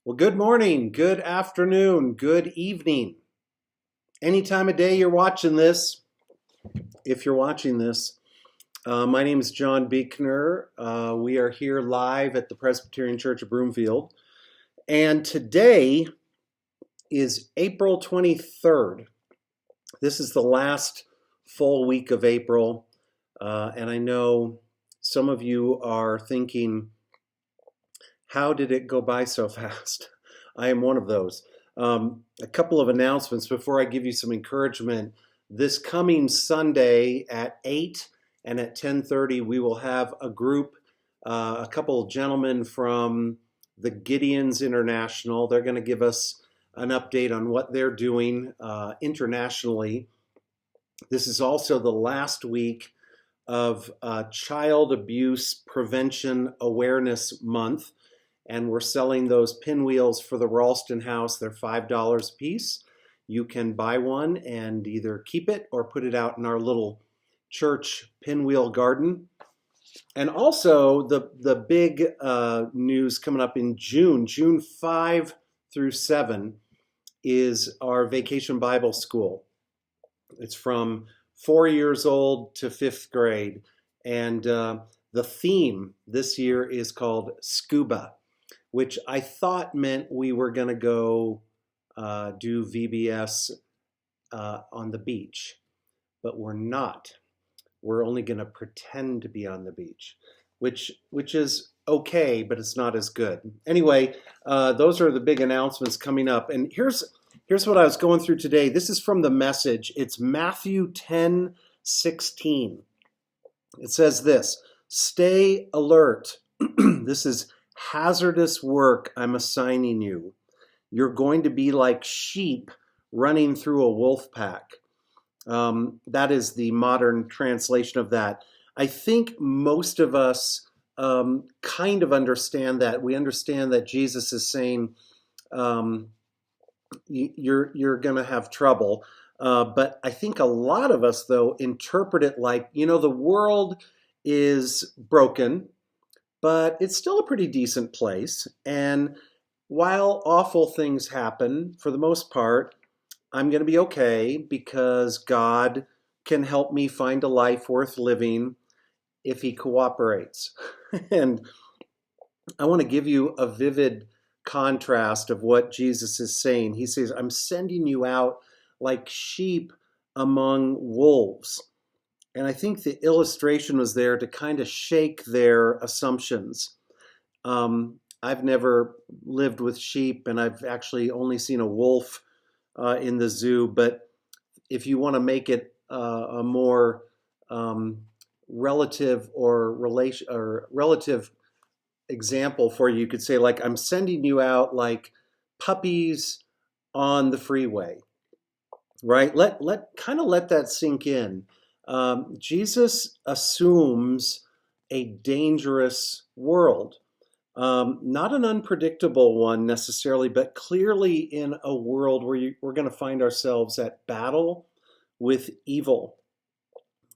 Well, good morning, good afternoon, good evening. Any time of day you're watching this, if you're watching this, my name is John Beekner. We are here live at the Presbyterian Church of Broomfield. And today is April 23rd. This is the last full week of April. And I know some of you are thinking, how did it go by so fast? I am one of those. A couple of announcements before I give you some encouragement. This coming Sunday at 8 and at 10:30, we will have a group, a couple of gentlemen from the Gideons International. They're going to give us an update on what they're doing internationally. This is also the last week of Child Abuse Prevention Awareness Month, and we're selling those pinwheels for the Ralston House. They're $5 a piece. You can buy one and either keep it or put it out in our little church pinwheel garden. And also the big news coming up in June 5 through 7, is our Vacation Bible School. It's from 4 years old to 5th grade. And the theme this year is called Scuba, which I thought meant we were going to go do VBS on the beach, but we're not. We're only going to pretend to be on the beach, which is okay, but it's not as good. Anyway, those are the big announcements coming up. And here's what I was going through today. This is from the Message. It's Matthew 10:16. It says this: "Stay alert." This is hazardous work I'm assigning you. You're going to be like sheep running through a wolf pack. That is the modern translation of that. I think most of us kind of understand that. We understand that Jesus is saying you're going to have trouble. But I think a lot of us, though, interpret it like, the world is broken, but it's still a pretty decent place. And while awful things happen, for the most part, I'm going to be okay because God can help me find a life worth living if He cooperates. And I want to give you a vivid contrast of what Jesus is saying. He says, I'm sending you out like sheep among wolves. And I think the illustration was there to kind of shake their assumptions. I've never lived with sheep, and I've actually only seen a wolf in the zoo. But if you want to make it a more relative relative example for you, you could say, like, I'm sending you out like puppies on the freeway, right? Let that sink in. Jesus assumes a dangerous world, not an unpredictable one necessarily, but clearly in a world where we're going to find ourselves at battle with evil.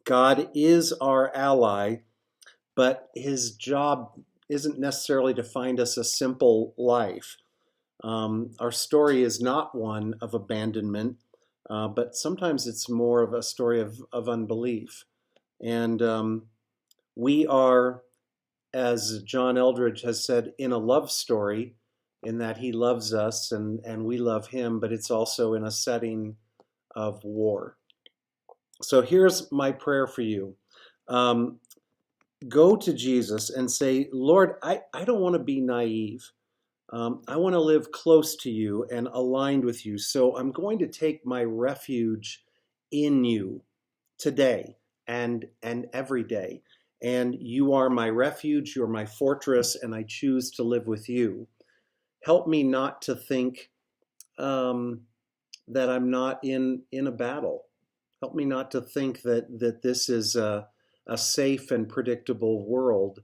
God is our ally, but His job isn't necessarily to find us a simple life. Our story is not one of abandonment, but sometimes it's more of a story of unbelief. And we are, as John Eldredge has said, in a love story, in that He loves us and we love Him, but it's also in a setting of war. So here's my prayer for you. Go to Jesus and say, Lord, I don't want to be naive. I want to live close to you and aligned with you. So I'm going to take my refuge in you today and every day. And you are my refuge, you're my fortress, and I choose to live with you. Help me not to think that I'm not in a battle. Help me not to think that this is a safe and predictable world,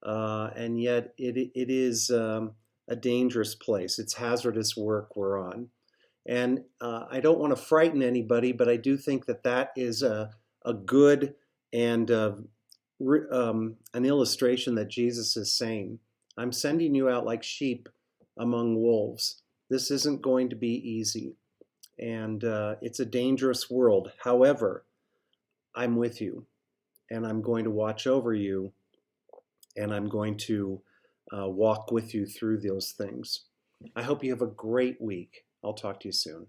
and yet it is a dangerous place. It's hazardous work we're on. And I don't want to frighten anybody, but I do think that is a good and an illustration that Jesus is saying, I'm sending you out like sheep among wolves. This isn't going to be easy, and it's a dangerous world. However, I'm with you, and I'm going to watch over you, and I'm going to walk with you through those things. I hope you have a great week. I'll talk to you soon.